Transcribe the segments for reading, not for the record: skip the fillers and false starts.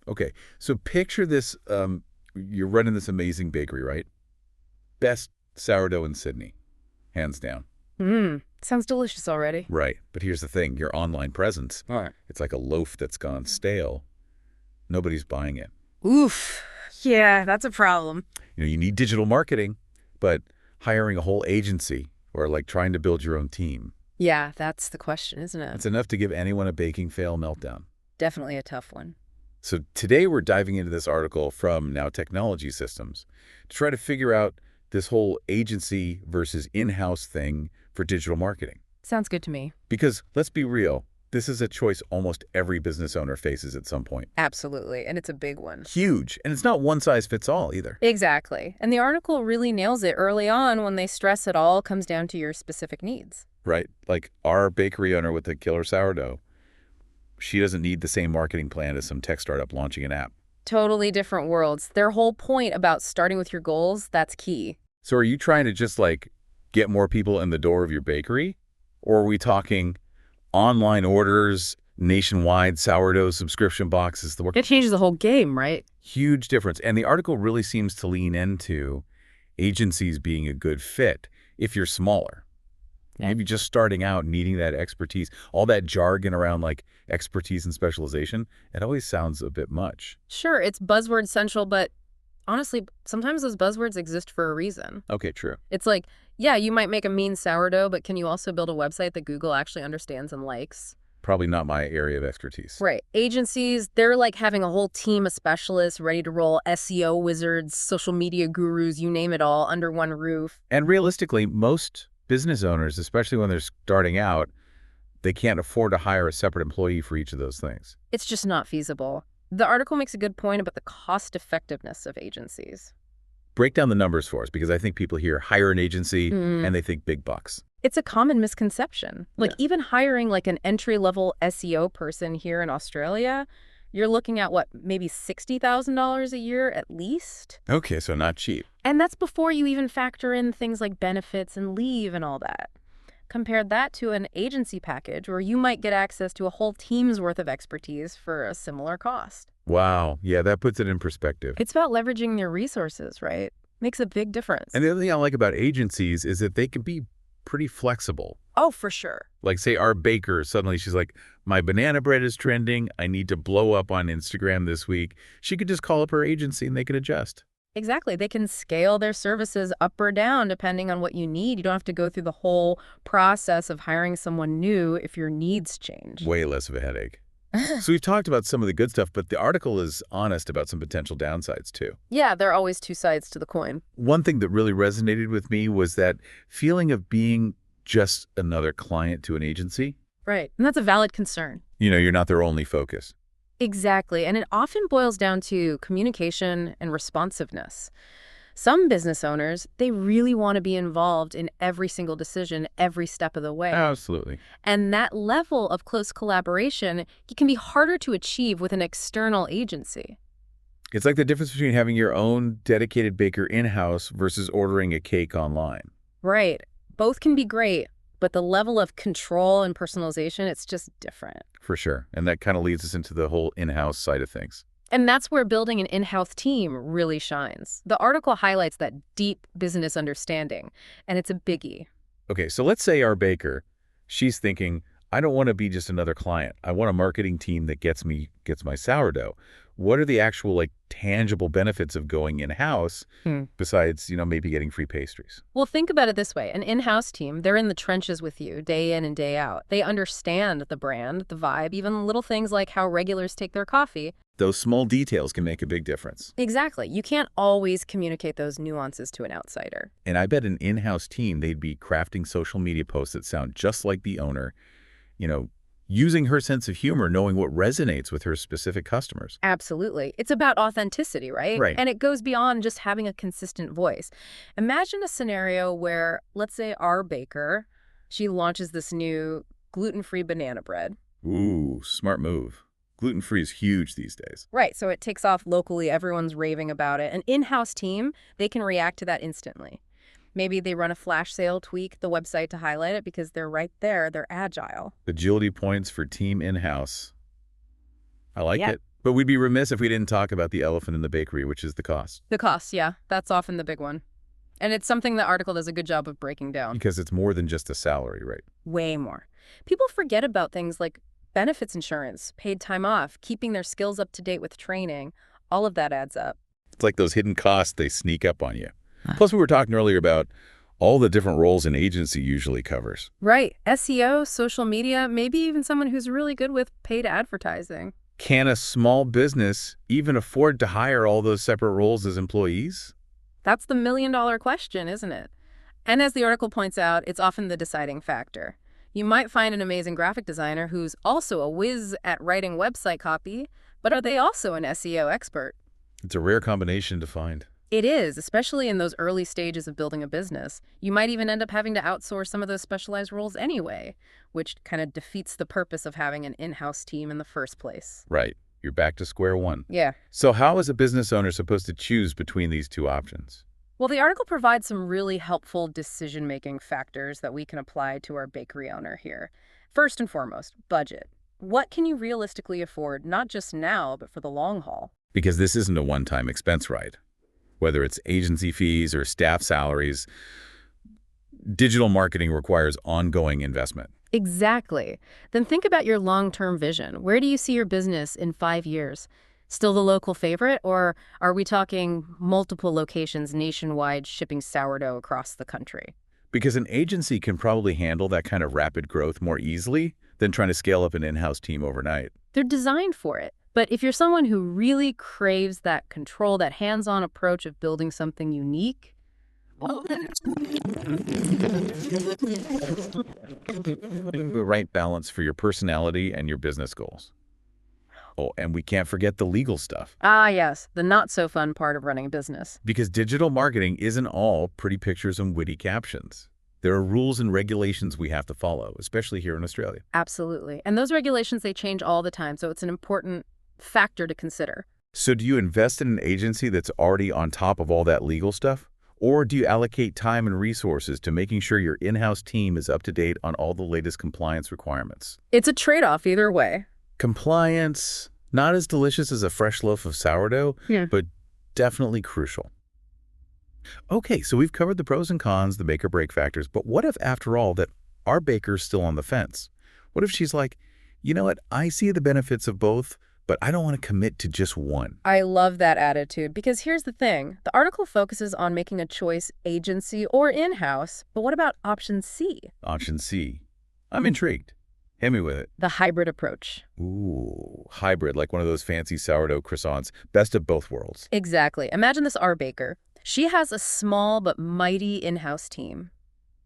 Okay, so picture this, you're running this amazing bakery, right? Best sourdough in Sydney, hands down. Sounds delicious already. Right, but here's the thing, your online presence, All right. it's like a loaf that's gone stale. Nobody's buying it. Oof. Yeah, that's a problem. You need digital marketing, but hiring a whole agency or like trying to build your own team, Yeah, that's the question, isn't it? it's enough to give anyone a baking fail meltdown. Definitely a tough one. So today we're diving into this article from Now Technology Systems to try to figure out this whole agency versus in-house thing for digital marketing. Sounds good to me. Because let's be real, this is a choice almost every business owner faces at some point. Absolutely, and it's a big one. Huge. And it's not one size fits all either. Exactly. And the article really nails it early on when they stress it all comes down to your specific needs. Right? Like our bakery owner with the killer sourdough, she doesn't need the same marketing plan as some tech startup launching an app. Totally different worlds. Their whole point about starting with your goals, that's key. So are you trying to just like get more people in the door of your bakery? Or are we talking online orders, nationwide sourdough subscription boxes? It changes the whole game, right? Huge difference. And the article really seems to lean into agencies being a good fit if you're smaller. Maybe just starting out, needing that expertise, all that jargon around like expertise and specialization, it always sounds a bit much. Sure, it's buzzword central, but honestly, sometimes those buzzwords exist for a reason. Okay, true. It's like, yeah, you might make a mean sourdough, but can you also build a website that Google actually understands and likes? Probably not my area of expertise. Right. Agencies, they're like having a whole team of specialists ready to roll, SEO wizards, social media gurus, you name it all, under one roof. And realistically, most business owners, especially when they're starting out, they can't afford to hire a separate employee for each of those things. It's just not feasible. The article makes a good point about the cost effectiveness of agencies. Break down the numbers for us, because I think people hear hire an agency and they think big bucks. It's a common misconception. Like Yeah. even hiring like an entry-level SEO person here in Australia, you're looking at what, maybe $60,000 a year at least? Okay, so not cheap. And that's before you even factor in things like benefits and leave and all that. Compare that to an agency package where you might get access to a whole team's worth of expertise for a similar cost. Wow. Yeah, that puts it in perspective. It's about leveraging their resources, right? Makes a big difference. And the other thing I like about agencies is that they can be pretty flexible. Oh, for sure. Like, say, our baker, suddenly she's like, my banana bread is trending. I need to blow up on Instagram this week. She could just call up her agency and they could adjust. Exactly. They can scale their services up or down depending on what you need. You don't have to go through the whole process of hiring someone new if your needs change. Way less of a headache. So we've talked about some of the good stuff, but the article is honest about some potential downsides too. Yeah, there are always two sides to the coin. One thing that really resonated with me was that feeling of being just another client to an agency. Right. And that's a valid concern. You're not their only focus. Exactly. And it often boils down to communication and responsiveness. Some business owners, they really want to be involved in every single decision, every step of the way. Absolutely. And that level of close collaboration, it can be harder to achieve with an external agency. It's like the difference between having your own dedicated baker in-house versus ordering a cake online. Right. Both can be great, but the level of control and personalization, it's just different. For sure. And that kind of leads us into the whole in-house side of things. And that's where building an in-house team really shines. The article highlights that deep business understanding, and it's a biggie. Okay, so let's say our baker, she's thinking, I don't want to be just another client. I want a marketing team that gets my sourdough. What are the actual tangible benefits of going in-house besides, maybe getting free pastries? Well, think about it this way. An in-house team, they're in the trenches with you day in and day out. They understand the brand, the vibe, even little things like how regulars take their coffee. Those small details can make a big difference. Exactly. You can't always communicate those nuances to an outsider. And I bet an in-house team, they'd be crafting social media posts that sound just like the owner, using her sense of humor, knowing what resonates with her specific customers. Absolutely. It's about authenticity, right? Right. And it goes beyond just having a consistent voice. Imagine a scenario where, let's say our baker, she launches this new gluten-free banana bread. Ooh, smart move. Gluten-free is huge these days. Right, so it takes off locally, everyone's raving about it. An in-house team, they can react to that instantly. Maybe they run a flash sale, tweak the website to highlight it because they're right there, they're agile. Agility points for team in-house. I like it. But we'd be remiss if we didn't talk about the elephant in the bakery, which is the cost. The costs, yeah, that's often the big one. And it's something the article does a good job of breaking down. Because it's more than just a salary, right? Way more. People forget about things like benefits insurance, paid time off, keeping their skills up to date with training. All of that adds up. It's like those hidden costs, they sneak up on you. Plus, we were talking earlier about all the different roles an agency usually covers. Right. SEO, social media, maybe even someone who's really good with paid advertising. Can a small business even afford to hire all those separate roles as employees? That's the million-dollar question, isn't it? And as the article points out, it's often the deciding factor. You might find an amazing graphic designer who's also a whiz at writing website copy, but are they also an SEO expert? It's a rare combination to find. It is, especially in those early stages of building a business. You might even end up having to outsource some of those specialized roles anyway, which kind of defeats the purpose of having an in-house team in the first place. Right. You're back to square one. Yeah. So how is a business owner supposed to choose between these two options? Well, the article provides some really helpful decision-making factors that we can apply to our bakery owner here. First and foremost, budget. What can you realistically afford, not just now, but for the long haul? Because this isn't a one-time expense, right? Whether it's agency fees or staff salaries, digital marketing requires ongoing investment. Exactly. Then think about your long-term vision. Where do you see your business in 5 years? Still the local favorite, or are we talking multiple locations nationwide shipping sourdough across the country? Because an agency can probably handle that kind of rapid growth more easily than trying to scale up an in-house team overnight. They're designed for it. But if you're someone who really craves that control, that hands-on approach of building something unique, The right balance for your personality and your business goals. Oh, and we can't forget the legal stuff. yes, the not-so-fun part of running a business. Because digital marketing isn't all pretty pictures and witty captions. There are rules and regulations we have to follow, especially here in Australia. Absolutely. And those regulations, they change all the time, so it's an important factor to consider. So do you invest in an agency that's already on top of all that legal stuff? Or do you allocate time and resources to making sure your in-house team is up to date on all the latest compliance requirements? It's a trade-off either way. Compliance, not as delicious as a fresh loaf of sourdough, Yeah. but definitely crucial. Okay, so we've covered the pros and cons, the make or break factors, but what if, after all, that our baker's still on the fence? What if she's like, you know what, I see the benefits of both, but I don't want to commit to just one? I love that attitude because here's the thing. The article focuses on making a choice agency or in-house, but what about option C? Option C. I'm intrigued. Hit me with it. The hybrid approach. Ooh, hybrid, like one of those fancy sourdough croissants. Best of both worlds. Exactly. Imagine this R baker. She has a small but mighty in-house team.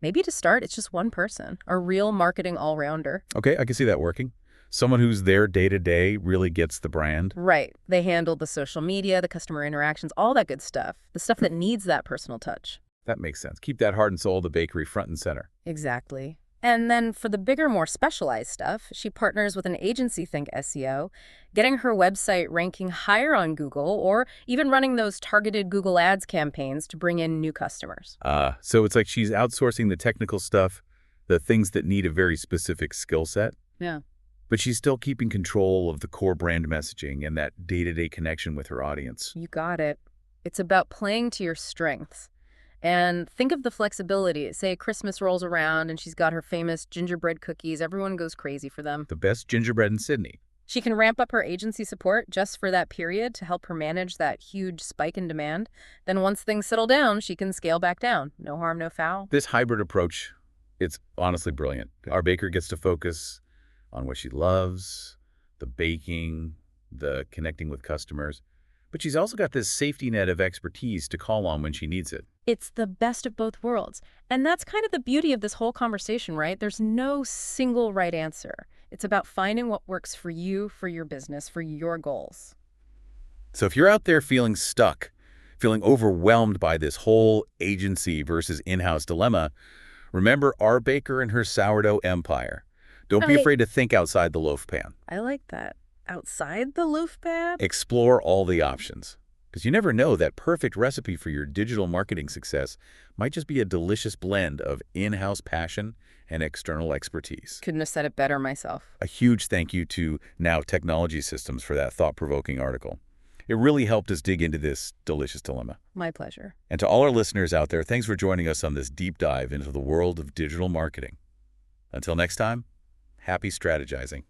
Maybe to start, it's just one person, a real marketing all-rounder. Okay, I can see that working. Someone who's there day-to-day really gets the brand. Right. They handle the social media, the customer interactions, all that good stuff. The stuff that needs that personal touch. That makes sense. Keep that heart and soul of the bakery front and center. Exactly. And then for the bigger, more specialized stuff, she partners with an agency, think SEO, getting her website ranking higher on Google or even running those targeted Google Ads campaigns to bring in new customers. So it's like she's outsourcing the technical stuff, the things that need a very specific skill set. Yeah. But she's still keeping control of the core brand messaging and that day-to-day connection with her audience. You got it. It's about playing to your strengths. And think of the flexibility. Say Christmas rolls around and she's got her famous gingerbread cookies. Everyone goes crazy for them. The best gingerbread in Sydney. She can ramp up her agency support just for that period to help her manage that huge spike in demand. Then once things settle down, she can scale back down. No harm, no foul. This hybrid approach, it's honestly brilliant. Our baker gets to focus on what she loves, the baking, the connecting with customers. But she's also got this safety net of expertise to call on when she needs it. It's the best of both worlds. And that's kind of the beauty of this whole conversation, right? There's no single right answer. It's about finding what works for you, for your business, for your goals. So if you're out there feeling stuck, feeling overwhelmed by this whole agency versus in-house dilemma, remember our baker and her sourdough empire. Don't be afraid to think outside the loaf pan. I like that. Outside the loaf pan? Explore all the options. Because you never know, that perfect recipe for your digital marketing success might just be a delicious blend of in-house passion and external expertise. Couldn't have said it better myself. A huge thank you to Now Technology Systems for that thought-provoking article. It really helped us dig into this delicious dilemma. My pleasure. And to all our listeners out there, thanks for joining us on this deep dive into the world of digital marketing. Until next time, happy strategizing.